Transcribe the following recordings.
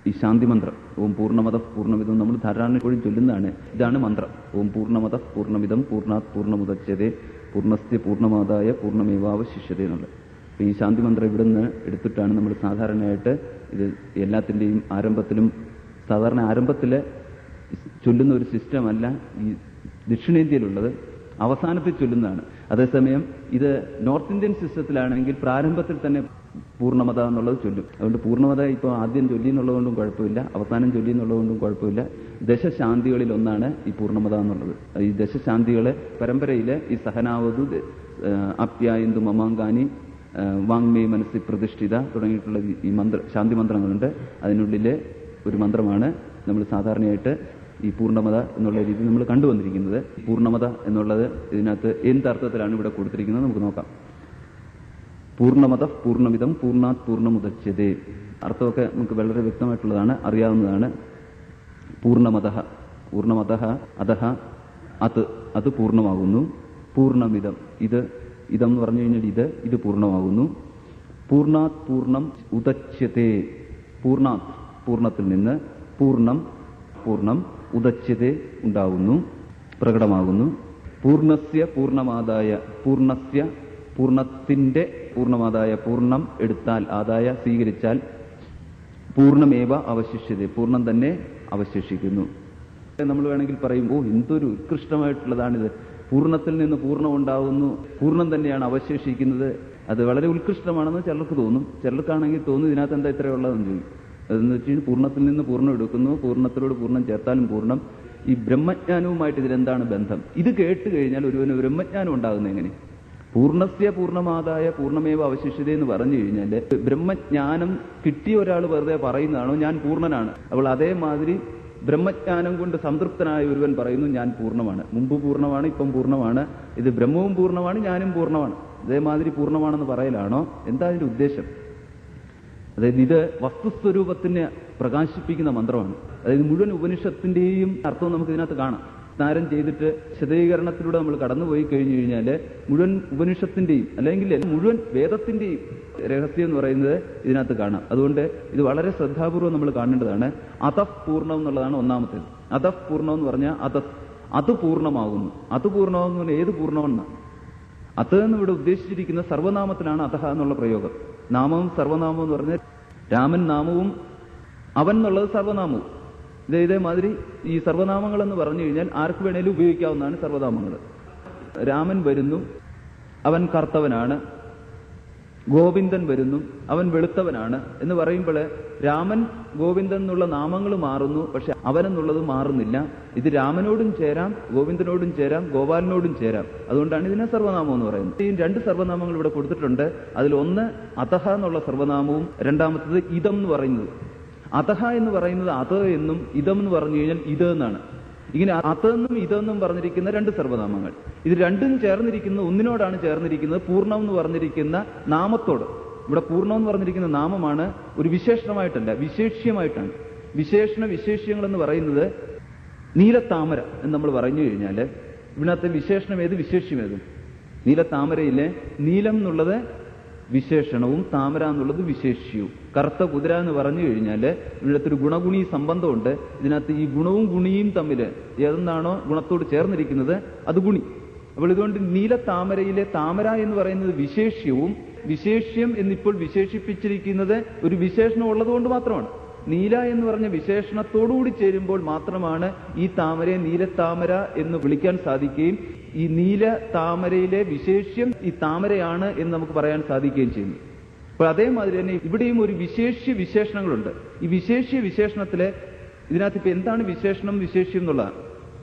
ഈ ശാന്തി മന്ത്രം. ഓം പൂർണ്ണമത പൂർണ്ണമിതം നമ്മൾ ധാരാളം എപ്പോഴും ചൊല്ലുന്നതാണ്. ഇതാണ് മന്ത്രം. ഓം പൂർണ്ണമത പൂർണ്ണമിതം പൂർണ്ണാത് പൂർണ്ണമുദച്യതേ പൂർണ്ണസ്യ പൂർണ്ണമാദായ പൂർണ്ണമേവാവശിഷ്യതേ എന്നുള്ളത്. അപ്പോൾ ഈ ശാന്തി മന്ത്രം ഇവിടെ നിന്ന് എടുത്തിട്ടാണ് നമ്മൾ സാധാരണയായിട്ട് ഇത് എല്ലാത്തിൻ്റെയും ആരംഭത്തിലും സാധാരണ ആരംഭത്തിൽ ചൊല്ലുന്ന ഒരു സിസ്റ്റമല്ല ഈ ദക്ഷിണേന്ത്യയിലുള്ളത്, അവസാനത്തിൽ ചൊല്ലുന്നതാണ്. അതേസമയം ഇത് നോർത്ത് ഇന്ത്യൻ സിസ്റ്റത്തിലാണെങ്കിൽ പ്രാരംഭത്തിൽ തന്നെ പൂർണ്ണമത എന്നുള്ളത് ചൊല്ലും. അതുകൊണ്ട് പൂർണ്ണമത ഇപ്പോൾ ആദ്യം ചൊല്ലി എന്നുള്ളതുകൊണ്ടും കുഴപ്പമില്ല, അവസാനം ചൊല്ലി എന്നുള്ളതുകൊണ്ടും കുഴപ്പമില്ല. ദശശാന്തികളിൽ ഒന്നാണ് ഈ പൂർണ്ണമത എന്നുള്ളത്. ഈ ദശശാന്തികളെ പരമ്പരയിൽ ഈ സഹനാവതു, ആപ്യായന്തു മമാങ്കാനി, വാങ്മേ മനസ്സി പ്രതിഷ്ഠിത തുടങ്ങിയിട്ടുള്ള ഈ ശാന്തി മന്ത്രങ്ങളുണ്ട്. അതിനുള്ളിലെ ഒരു മന്ത്രമാണ് നമ്മൾ സാധാരണയായിട്ട് ഈ പൂർണ്ണമത എന്നുള്ള രീതി നമ്മൾ കണ്ടുവന്നിരിക്കുന്നത്. പൂർണ്ണമത എന്നുള്ളത് ഇതിനകത്ത് എന്തർത്ഥത്തിലാണ് ഇവിടെ കൊടുത്തിരിക്കുന്നത് നമുക്ക് നോക്കാം. പൂർണ്ണമത പൂർണ്ണമിതം പൂർണ്ണാത് പൂർണ്ണമുദച്യതേ. അർത്ഥമൊക്കെ നമുക്ക് വളരെ വ്യക്തമായിട്ടുള്ളതാണ്, അറിയാവുന്നതാണ്. പൂർണ്ണമത പൂർണ്ണമത അതഹ അത് പൂർണ്ണമാകുന്നു. പൂർണ്ണമിതം ഇതം എന്ന് പറഞ്ഞു കഴിഞ്ഞാൽ ഇത് പൂർണ്ണമാകുന്നു. പൂർണ്ണാത് പൂർണ്ണം ഉദച്യതേ. പൂർണ്ണാത് പൂർണ്ണത്തിൽ നിന്ന് പൂർണ്ണം ഉദച്യതേ ഉണ്ടാകുന്നു, പ്രകടമാകുന്നു. പൂർണ്ണസ്യ പൂർണ്ണമാദായ പൂർണ്ണത്തിന്റെ പൂർണ്ണമാദായ പൂർണ്ണം എടുത്താൽ ആദായ സ്വീകരിച്ചാൽ പൂർണ്ണമേവ അവശിഷ്യതേ പൂർണ്ണം തന്നെ അവശേഷിക്കുന്നു. നമ്മൾ വേണമെങ്കിൽ പറയും, എന്തൊരു ഉത്കൃഷ്ടമായിട്ടുള്ളതാണിത്, പൂർണ്ണത്തിൽ നിന്ന് പൂർണ്ണം ഉണ്ടാകുന്നു, പൂർണ്ണം തന്നെയാണ് അവശേഷിക്കുന്നത്. അത് വളരെ ഉത്കൃഷ്ടമാണെന്ന് ചിലർക്ക് തോന്നും. ചിലർക്കാണെങ്കിൽ തോന്നും ഇതിനകത്ത് എന്താ ഇത്രയുള്ളതെന്ന് ചോദിക്കും. അതെന്ന് വെച്ച് കഴിഞ്ഞാൽ പൂർണ്ണത്തിൽ നിന്ന് പൂർണ്ണം എടുക്കുന്നു, പൂർണ്ണത്തിലോട് പൂർണ്ണം ചേർത്താലും പൂർണ്ണം. ഈ ബ്രഹ്മജ്ഞാനവുമായിട്ട് ഇതിലെന്താണ് ബന്ധം? ഇത് കേട്ട് കഴിഞ്ഞാൽ ഒരുവന് ബ്രഹ്മജ്ഞാനം ഉണ്ടാകുന്നത് എങ്ങനെ? പൂർണ്ണസ്യ പൂർണ്ണമാദായ പൂർണ്ണമേവ അവശിഷ്യത എന്ന് പറഞ്ഞു കഴിഞ്ഞാൽ ബ്രഹ്മജ്ഞാനം കിട്ടിയ ഒരാൾ വെറുതെ പറയുന്നതാണോ ഞാൻ പൂർണ്ണനാണ്? അപ്പോൾ അതേമാതിരി ബ്രഹ്മജ്ഞാനം കൊണ്ട് സംതൃപ്തനായ ഒരുവൻ പറയുന്നു ഞാൻ പൂർണ്ണമാണ്, മുമ്പ് പൂർണ്ണമാണ്, ഇപ്പം പൂർണ്ണമാണ്, ഇത് ബ്രഹ്മവും പൂർണ്ണമാണ്, ഞാനും പൂർണ്ണമാണ്, ഇതേമാതിരി പൂർണ്ണമാണെന്ന് പറയലാണോ? എന്താ അതിന്റെ ഉദ്ദേശം? അതായത് ഇത് വസ്തുസ്വരൂപത്തിനെ പ്രകാശിപ്പിക്കുന്ന മന്ത്രമാണ്. അതായത് മുഴുവൻ ഉപനിഷത്തിന്റെയും അർത്ഥം നമുക്ക് ഇതിനകത്ത് കാണാം. സ്നാനം ചെയ്തിട്ട് ശതീകരണത്തിലൂടെ നമ്മൾ കടന്നുപോയി കഴിഞ്ഞു കഴിഞ്ഞാൽ മുഴുവൻ ഉപനിഷത്തിന്റെയും അല്ലെങ്കിൽ മുഴുവൻ വേദത്തിന്റെയും രഹസ്യം എന്ന് പറയുന്നത് ഇതിനകത്ത് കാണാം. അതുകൊണ്ട് ഇത് വളരെ ശ്രദ്ധാപൂർവ്വം നമ്മൾ കാണേണ്ടതാണ്. അതഃ പൂർണ്ണം എന്നുള്ളതാണ് ഒന്നാമത്തേത്. അതഃ പൂർണ്ണം എന്ന് പറഞ്ഞാൽ അത് പൂർണ്ണമാകുന്നു. അത് പൂർണ്ണമാകുന്നു പറഞ്ഞാൽ ഏത് പൂർണ്ണമെന്നാണ്? അത് എന്ന് ഇവിടെ ഉദ്ദേശിച്ചിരിക്കുന്ന സർവനാമത്തിലാണ് അതഹ എന്നുള്ള പ്രയോഗം. നാമവും സർവനാമവും എന്ന് പറഞ്ഞാൽ രാമൻ നാമവും അവൻ എന്നുള്ളത് സർവനാമവും. ഇതേമാതിരി ഈ സർവനാമങ്ങൾ എന്ന് പറഞ്ഞു കഴിഞ്ഞാൽ ആർക്ക് വേണേലും ഉപയോഗിക്കാവുന്നതാണ് സർവനാമങ്ങൾ. രാമൻ വരുന്നു, അവൻ കർത്തവനാണ്. ഗോവിന്ദൻ വരുന്നു, അവൻ വെളുത്തവനാണ് എന്ന് പറയുമ്പോൾ രാമൻ ഗോവിന്ദൻ എന്നുള്ള നാമങ്ങൾ മാറുന്നു, പക്ഷെ അവൻ എന്നുള്ളത് മാറുന്നില്ല. ഇത് രാമനോടും ചേരാം, ഗോവിന്ദനോടും ചേരാം, ഗോപാലനോടും ചേരാം. അതുകൊണ്ടാണ് ഇതിനെ സർവനാമം എന്ന് പറയുന്നത്. ഈ രണ്ട് സർവനാമങ്ങൾ ഇവിടെ കൊടുത്തിട്ടുണ്ട്. അതിലൊന്ന് അതഹ എന്നുള്ള സർവനാമവും രണ്ടാമത്തത് ഇതം എന്ന് പറയുന്നത്. അതഹ എന്ന് പറയുന്നത് അത് എന്നും ഇതം എന്ന് പറഞ്ഞു കഴിഞ്ഞാൽ ഇത് എന്നാണ്. ഇങ്ങനെ അതെന്നും ഇതെന്നും പറഞ്ഞിരിക്കുന്ന രണ്ട് സർവനാമങ്ങൾ. ഇത് രണ്ടും ചേർന്നിരിക്കുന്ന ഒന്നിനോടാണ് ചേർന്നിരിക്കുന്നത്, പൂർണ്ണം എന്ന് പറഞ്ഞിരിക്കുന്ന നാമത്തോട്. ഇവിടെ പൂർണ്ണം എന്ന് പറഞ്ഞിരിക്കുന്ന നാമമാണ്, ഒരു വിശേഷണമായിട്ടല്ല, വിശേഷ്യമായിട്ടാണ്. വിശേഷ്യങ്ങൾ എന്ന് പറയുന്നത് നീലത്താമര എന്ന് നമ്മൾ പറഞ്ഞു കഴിഞ്ഞാൽ ഇതിനകത്ത് വിശേഷണം ഏത്, വിശേഷ്യം ഏതും. നീലത്താമരയിലെ നീലം എന്നുള്ളത് വിശേഷണവും താമര എന്നുള്ളത് വിശേഷ്യവും. കറുത്ത കുതിര എന്ന് പറഞ്ഞു കഴിഞ്ഞാൽ ഇതിനകത്തൊരു ഗുണഗുണി സംബന്ധമുണ്ട്. ഇതിനകത്ത് ഈ ഗുണവും ഗുണിയും തമ്മിൽ ഏതെന്നാണോ ഗുണത്തോട് ചേർന്നിരിക്കുന്നത് അത് ഗുണി. അപ്പോൾ ഇതുകൊണ്ട് നീലത്താമരയിലെ താമര എന്ന് പറയുന്നത് വിശേഷ്യവും, വിശേഷ്യം എന്നിപ്പോൾ വിശേഷിപ്പിച്ചിരിക്കുന്നത് ഒരു വിശേഷണം ഉള്ളതുകൊണ്ട് മാത്രമാണ്. നീല എന്ന് പറഞ്ഞ വിശേഷണത്തോടുകൂടി ചേരുമ്പോൾ മാത്രമാണ് ഈ താമരയെ നീലത്താമര എന്ന് വിളിക്കാൻ സാധിക്കുകയും ഈ നീല താമരയിലെ വിശേഷ്യം ഈ താമരയാണ് എന്ന് നമുക്ക് പറയാൻ സാധിക്കുകയും ചെയ്യുന്നു. അപ്പോൾ അതേമാതിരി തന്നെ ഇവിടെയും ഒരു വിശേഷണങ്ങളുണ്ട്. ഈ വിശേഷണത്തിലെ ഇതിനകത്ത് ഇപ്പൊ എന്താണ് വിശേഷണം വിശേഷ്യം എന്നുള്ളതാണ്.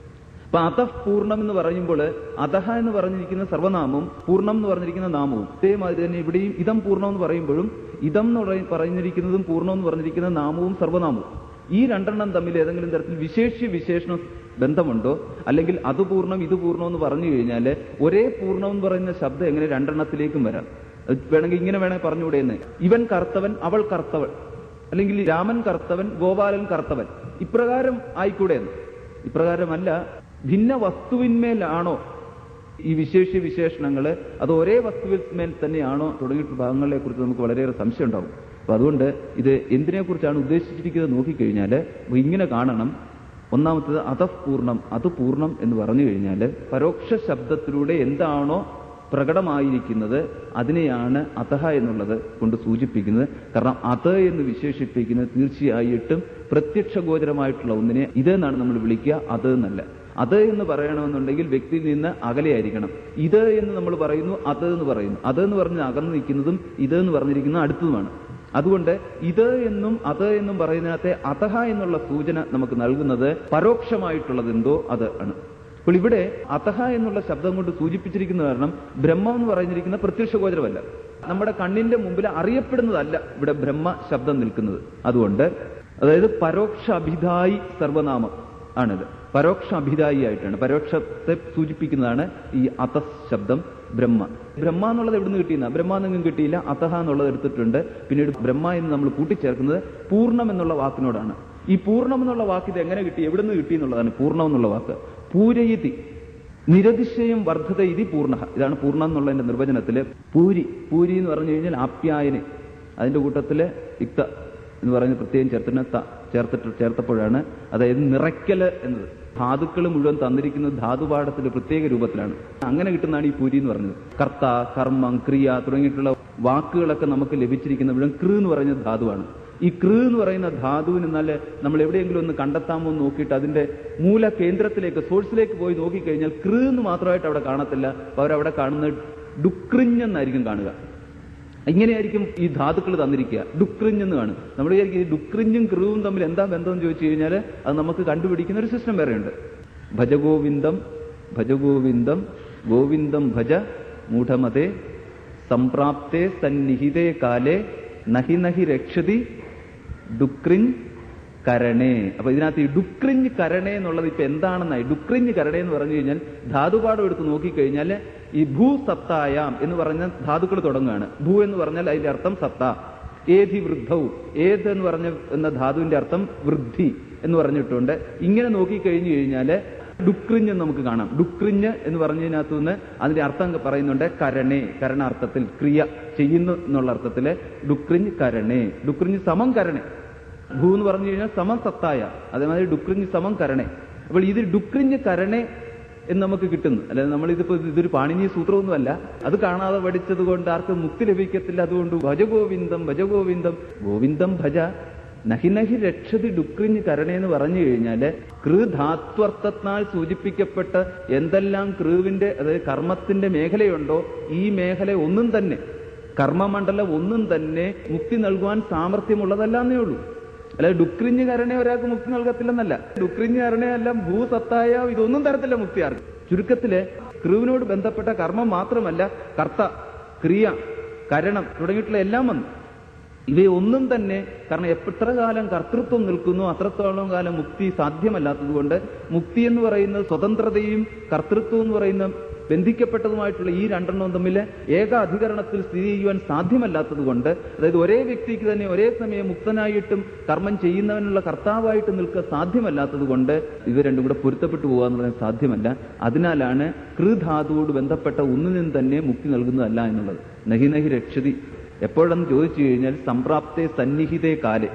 അപ്പൊ അതഃ പൂർണ്ണം എന്ന് പറയുമ്പോൾ അതഹ എന്ന് പറഞ്ഞിരിക്കുന്ന സർവനാമവും പൂർണ്ണം എന്ന് പറഞ്ഞിരിക്കുന്ന നാമവും അതേമാതിരി തന്നെ ഇവിടെയും ഇതം പൂർണ്ണം എന്ന് പറയുമ്പോഴും ഇതം എന്ന് പറഞ്ഞിരിക്കുന്നതും പൂർണ്ണം എന്ന് പറഞ്ഞിരിക്കുന്ന നാമവും സർവനാമവും ഈ രണ്ടെണ്ണം തമ്മിൽ ഏതെങ്കിലും തരത്തിൽ വിശേഷണ ബന്ധമുണ്ടോ? അല്ലെങ്കിൽ അത് പൂർണ്ണം ഇത് പൂർണ്ണം എന്ന് പറഞ്ഞു കഴിഞ്ഞാൽ ഒരേ പൂർണ്ണം എന്ന് പറയുന്ന ശബ്ദം എങ്ങനെ രണ്ടെണ്ണത്തിലേക്കും വരാം? വേണമെങ്കിൽ ഇങ്ങനെ പറഞ്ഞുകൂടെ എന്ന്, ഇവൻ കർത്തവൻ അവൾ കർത്തവൾ, അല്ലെങ്കിൽ രാമൻ കർത്തവൻ ഗോപാലൻ കർത്തവൻ, ഇപ്രകാരം ആയിക്കൂടെ എന്ന്. ഇപ്രകാരമല്ല. ഭിന്ന വസ്തുവിന്മേലാണോ ഈ വിശേഷണങ്ങൾ, അത് ഒരേ വസ്തുവിന്മേൽ തന്നെയാണോ തുടങ്ങിയിട്ടുള്ള ഭാഗങ്ങളെ കുറിച്ച് നമുക്ക് വളരെയേറെ സംശയം ഉണ്ടാവും. അപ്പൊ അതുകൊണ്ട് ഇത് എന്തിനെക്കുറിച്ചാണ് ഉദ്ദേശിച്ചിരിക്കുന്നത് നോക്കിക്കഴിഞ്ഞാൽ ഇങ്ങനെ കാണണം. ഒന്നാമത്തത് അതഃപൂർണം, അത് പൂർണ്ണം എന്ന് പറഞ്ഞു കഴിഞ്ഞാൽ പരോക്ഷ ശബ്ദത്തിലൂടെ എന്താണോ പ്രകടമായിരിക്കുന്നത് അതിനെയാണ് അതഹ എന്നുള്ളത് കൊണ്ട് സൂചിപ്പിക്കുന്നത്. കാരണം അത് എന്ന് വിശേഷിപ്പിക്കുന്നത് തീർച്ചയായിട്ടും പ്രത്യക്ഷഗോചരമായിട്ടുള്ള ഒന്നിനെ ഇത് എന്നാണ് നമ്മൾ വിളിക്കുക, അത് എന്നല്ല. അത് എന്ന് പറയണമെന്നുണ്ടെങ്കിൽ വ്യക്തിയിൽ നിന്ന് അകലെയായിരിക്കണം. ഇത് എന്ന് നമ്മൾ പറയുന്നു, അത് എന്ന് പറയുന്നു. അത് എന്ന് പറഞ്ഞ് അകന്നു നിൽക്കുന്നതും ഇത് എന്ന് പറഞ്ഞിരിക്കുന്നത് അടുത്തതുമാണ്. അതുകൊണ്ട് ഇത് എന്നും അത് എന്നും പറയുന്നതിനകത്തെ അതഹ എന്നുള്ള സൂചന നമുക്ക് നൽകുന്നത് പരോക്ഷമായിട്ടുള്ളത് എന്തോ അത് ആണ്. അപ്പോൾ ഇവിടെ അതഹ എന്നുള്ള ശബ്ദം കൊണ്ട് സൂചിപ്പിച്ചിരിക്കുന്ന കാരണം ബ്രഹ്മം എന്ന് പറഞ്ഞിരിക്കുന്ന പ്രത്യക്ഷഗോചരമല്ല, നമ്മുടെ കണ്ണിന്റെ മുമ്പിൽ അറിയപ്പെടുന്നതല്ല ഇവിടെ ബ്രഹ്മ ശബ്ദം നിൽക്കുന്നത്. അതുകൊണ്ട് അതായത് പരോക്ഷ അഭിധായി സർവനാമം ആണിത്. പരോക്ഷ അഭിധായി ആയിട്ടാണ്, പരോക്ഷത്തെ സൂചിപ്പിക്കുന്നതാണ് ഈ അതസ് ശബ്ദം. ബ്രഹ്മ എന്നുള്ളത് എവിടുന്ന് കിട്ടിയെന്ന ബ്രഹ്മ എന്നെങ്കിലും കിട്ടിയില്ല, അതഹ എന്നുള്ളത് എടുത്തിട്ടുണ്ട്. പിന്നീട് ബ്രഹ്മ എന്ന് നമ്മൾ കൂട്ടിച്ചേർക്കുന്നത് പൂർണ്ണം എന്നുള്ള വാക്കിനോടാണ്. ഈ പൂർണ്ണം എന്നുള്ള വാക്ക് ഇത് എങ്ങനെ കിട്ടി, എവിടുന്ന് കിട്ടി എന്നുള്ളതാണ് പൂർണ്ണം എന്നുള്ള വാക്ക്. പൂരയിതി നിരതിശയം വർദ്ധത ഇതി പൂർണ്ണ, ഇതാണ് പൂർണ്ണം എന്നുള്ളതിന്റെ നിർവചനത്തില്. പൂരി എന്ന് പറഞ്ഞു കഴിഞ്ഞാൽ ആപ്യായനെ, അതിന്റെ കൂട്ടത്തില് ഇക്ത എന്ന് പറഞ്ഞ് പ്രത്യേകം ചേർത്തപ്പോഴാണ്, അതായത് നിറയ്ക്കല് എന്നത്. ധാതുക്കൾ മുഴുവൻ തന്നിരിക്കുന്നത് ധാതുപാഠത്തിന്റെ പ്രത്യേക രൂപത്തിലാണ്. അങ്ങനെ കിട്ടുന്നതാണ് ഈ പൂരി എന്ന് പറഞ്ഞത്. കർത്ത, കർമ്മം, ക്രിയ തുടങ്ങിയിട്ടുള്ള വാക്കുകളൊക്കെ നമുക്ക് ലഭിച്ചിരിക്കുന്ന മുഴുവൻ കൃ എന്ന് പറയുന്ന ധാതുവാണ്. ഈ കൃ എന്ന് പറയുന്ന ധാതുവിന് എന്നാൽ നമ്മൾ എവിടെയെങ്കിലും ഒന്ന് കണ്ടെത്താമോ എന്ന് നോക്കിയിട്ട് അതിന്റെ മൂല കേന്ദ്രത്തിലേക്ക്, സോഴ്സിലേക്ക് പോയി നോക്കിക്കഴിഞ്ഞാൽ കൃ എന്ന് മാത്രമായിട്ട് അവിടെ കാണത്തില്ല. അവരവിടെ കാണുന്നത് ഡുക്രിഞ്ഞെന്നായിരിക്കും കാണുക. ഇങ്ങനെയായിരിക്കും ഈ ധാതുക്കൾ തന്നിരിക്കുക, ഡുക്രിഞ്ഞെന്ന് കാണും. നമ്മൾ വിചാരിക്കും ഈ ഡുക്രിഞ്ഞും ക്രൂവും തമ്മിൽ എന്താ ബന്ധം എന്ന് ചോദിച്ചു കഴിഞ്ഞാൽ അത് നമുക്ക് കണ്ടുപിടിക്കുന്ന ഒരു സിസ്റ്റം വേറെയുണ്ട്. ഭജഗോവിന്ദം ഭജഗോവിന്ദം ഗോവിന്ദം ഭജ മൂഢമതേ സംപ്രാപ്തേ സന്നിഹിതേ കാലേ നഹി നഹി രക്ഷതി ഡുക്രിഞ്ഞ് കരണേ. അപ്പൊ ഇതിനകത്ത് ഈ ഡുക്രിഞ്ഞ് കരണേ എന്നുള്ളത് ഇപ്പൊ എന്താണെന്നായി. ഡുക്രിഞ്ഞ് കരണേ എന്ന് പറഞ്ഞു കഴിഞ്ഞാൽ ധാതുപാഠം എടുത്ത് നോക്കിക്കഴിഞ്ഞാൽ ഈ ഭൂ സത്തായാം എന്ന് പറഞ്ഞ ധാതുക്കൾ തുടങ്ങുകയാണ്. ഭൂ എന്ന് പറഞ്ഞാൽ അതിന്റെ അർത്ഥം സത്ത. ഏധി വൃദ്ധവും, ഏത് എന്ന് പറഞ്ഞ എന്ന ധാതുവിന്റെ അർത്ഥം വൃദ്ധി എന്ന് പറഞ്ഞിട്ടുണ്ട്. ഇങ്ങനെ നോക്കിക്കഴിഞ്ഞു കഴിഞ്ഞാല് ഡുക്രിഞ്ഞ് നമുക്ക് കാണാം. ഡുക്രിഞ്ഞ് എന്ന് പറഞ്ഞതിനകത്തു നിന്ന് അതിന്റെ അർത്ഥം പറയുന്നുണ്ട് കരണേ, കരണാർത്ഥത്തിൽ ക്രിയ ചെയ്യുന്നു എന്നുള്ള അർത്ഥത്തില് ഡുക്രിഞ്ഞ് കരണേ. ഡുക്രിഞ്ഞ് സമം കരണേ. ഭൂ എന്ന് പറഞ്ഞു കഴിഞ്ഞാൽ സമം സത്തായ, അതേമാതിരി ഡുക്രിഞ്ഞ് സമം കരണേ. അപ്പോൾ ഇത് ഡുക്രിഞ്ഞ് കരണേ എന്ന് നമുക്ക് കിട്ടുന്നു. അല്ലാതെ നമ്മളിതിപ്പോ ഇതൊരു പാണിനി സൂത്രമൊന്നുമല്ല, അത് കാണാതെ പഠിച്ചത് കൊണ്ട് ആർക്കും മുക്തി ലഭിക്കത്തില്ല. അതുകൊണ്ട് ഭജഗോവിന്ദം ഭജഗോവിന്ദം ഗോവിന്ദം ഭജ നഹി നഹി രക്ഷതി ഡുക്രിഞ്ഞ് കരണേ എന്ന് പറഞ്ഞു കഴിഞ്ഞാല് കൃ ധാത്വർത്ഥത്താൽ സൂചിപ്പിക്കപ്പെട്ട എന്തെല്ലാം കൃവിന്റെ, അതായത് കർമ്മത്തിന്റെ മേഖലയുണ്ടോ ഈ മേഖല ഒന്നും തന്നെ, കർമ്മമണ്ഡലം ഒന്നും തന്നെ മുക്തി നൽകുവാൻ സാമർഥ്യമുള്ളതല്ലാന്നേ ഉള്ളൂ. അല്ലാതെ ഡുക്രിഞ്ഞ് കരണേ ഒരാൾക്ക് മുക്തി നൽകത്തില്ലെന്നല്ല. ഡുക്രിഞ്ഞ് കരണയെല്ലാം ഭൂസത്തായ ഇതൊന്നും തരത്തില്ല മുക്തി ആർക്ക്. ചുരുക്കത്തില് കൃവിനോട് ബന്ധപ്പെട്ട കർമ്മം മാത്രമല്ല, കർത്ത, ക്രിയ, കരണം തുടങ്ങിയിട്ടുള്ള എല്ലാം വന്നു. ഇവയൊന്നും തന്നെ, കാരണം എത്ര കാലം കർത്തൃത്വം നിൽക്കുന്നു അത്രത്തോളം കാലം മുക്തി സാധ്യമല്ലാത്തതുകൊണ്ട്, മുക്തി എന്ന് പറയുന്നത് സ്വതന്ത്രതയും കർത്തൃത്വം എന്ന് പറയുന്ന ബന്ധിക്കപ്പെട്ടതുമായിട്ടുള്ള ഈ രണ്ടെണ്ണവും തമ്മിൽ ഏകാധികരണത്തിൽ സ്ഥിതി ചെയ്യുവാൻ സാധ്യമല്ലാത്തതുകൊണ്ട്, അതായത് ഒരേ വ്യക്തിക്ക് തന്നെ ഒരേ സമയം മുക്തനായിട്ടും കർമ്മം ചെയ്യുന്നവനുള്ള കർത്താവായിട്ട് നിൽക്കുക സാധ്യമല്ലാത്തതുകൊണ്ട് ഇത് രണ്ടും കൂടെ പൊരുത്തപ്പെട്ടു പോകുക എന്നുള്ളത് സാധ്യമല്ല. അതിനാലാണ് കൃധാതുവോട് ബന്ധപ്പെട്ട ഒന്നിനും തന്നെ മുക്തി നൽകുന്നതല്ല എന്നുള്ളത്. നഹി നഹി രക്ഷതി എപ്പോഴെന്ന് ചോദിച്ചു കഴിഞ്ഞാൽ സംപ്രാപ്തേ സന്നിഹിതേ കാലേ,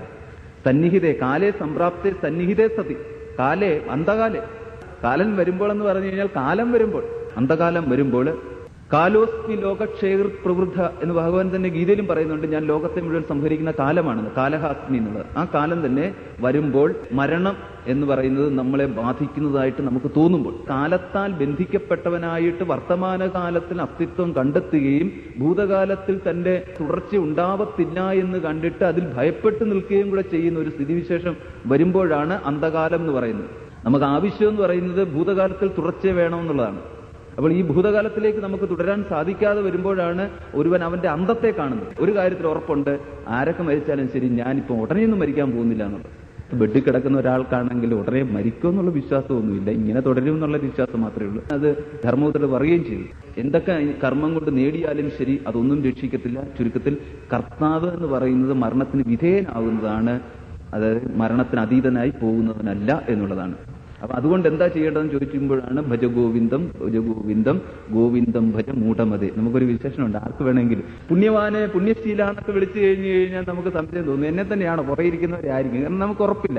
സന്നിഹിതേ കാലേ സംപ്രാപ്തേ സന്നിഹിതേ സതി, കാലേ അന്തകാലേ, കാലൻ വരുമ്പോൾ എന്ന് പറഞ്ഞു കഴിഞ്ഞാൽ കാലം വരുമ്പോൾ, അന്ധകാലം വരുമ്പോൾ. കാലോസ്മി ലോകക്ഷേർ പ്രവൃദ്ധ എന്ന് ഭഗവാൻ തന്നെ ഗീതയിലും പറയുന്നുണ്ട്, ഞാൻ ലോകത്തെ മുഴുവൻ സംഹരിക്കുന്ന കാലമാണെന്ന്, കാലഹാസ്മി എന്നുള്ളത്. ആ കാലം തന്നെ വരുമ്പോൾ മരണം എന്ന് പറയുന്നത് നമ്മളെ ബാധിക്കുന്നതായിട്ട് നമുക്ക് തോന്നുമ്പോൾ, കാലത്താൽ ബന്ധിക്കപ്പെട്ടവനായിട്ട് വർത്തമാനകാലത്തിൽ അസ്തിത്വം കണ്ടെത്തുകയും ഭൂതകാലത്തിൽ തന്റെ തുടർച്ച ഉണ്ടാവത്തില്ല എന്ന് കണ്ടിട്ട് അതിൽ ഭയപ്പെട്ട് നിൽക്കുകയും കൂടെ ചെയ്യുന്ന ഒരു സ്ഥിതിവിശേഷം വരുമ്പോഴാണ് അന്ധകാലം എന്ന് പറയുന്നത്. നമുക്ക് ആവശ്യം എന്ന് പറയുന്നത് ഭൂതകാലത്തിൽ തുടർച്ച വേണമെന്നുള്ളതാണ്. അപ്പോൾ ഈ ഭൂതകാലത്തിലേക്ക് നമുക്ക് തുടരാൻ സാധിക്കാതെ വരുമ്പോഴാണ് ഒരുവൻ അവന്റെ അന്തത്തെ കാണുന്നത്. ഒരു കാര്യത്തിൽ ഉറപ്പുണ്ട്, ആരൊക്കെ മരിച്ചാലും ശരി ഞാനിപ്പോൾ ഉടനെയൊന്നും മരിക്കാൻ പോകുന്നില്ല എന്നുള്ളത്. ബെഡിൽ കിടക്കുന്ന ഒരാൾക്കാണെങ്കിൽ ഉടനെ മരിക്കുമെന്നുള്ള വിശ്വാസമൊന്നുമില്ല, ഇങ്ങനെ തുടരും എന്നുള്ള വിശ്വാസം മാത്രമേ ഉള്ളൂ. അത് ധർമ്മത്തിൽ പറയുകയും ചെയ്തു. എന്തൊക്കെ കർമ്മം കൊണ്ട് നേടിയാലും ശരി അതൊന്നും രക്ഷിക്കത്തില്ല. ചുരുക്കത്തിൽ കർത്താവ് എന്ന് പറയുന്നത് മരണത്തിന് വിധേയനാകുന്നതാണ്, അതായത് മരണത്തിന് അതീതനായി പോകുന്നവനല്ല എന്നുള്ളതാണ്. അപ്പൊ അതുകൊണ്ട് എന്താ ചെയ്യേണ്ടതെന്ന് ചോദിക്കുമ്പോഴാണ് ഭജ ഗോവിന്ദം ഭജ ഗോവിന്ദം ഗോവിന്ദം ഭജ മൂഢമതേ. നമുക്കൊരു വിശേഷണമുണ്ട്, ആർക്ക് വേണമെങ്കിലും പുണ്യവാനെ പുണ്യശീലാന്നൊക്കെ വിളിച്ചു കഴിഞ്ഞു കഴിഞ്ഞാൽ നമുക്ക് സംശയം തോന്നും, എന്നെ തന്നെയാണോ പുറകെ ഇരിക്കുന്നവരെ ആയിരിക്കും, കാരണം നമുക്ക് ഉറപ്പില്ല.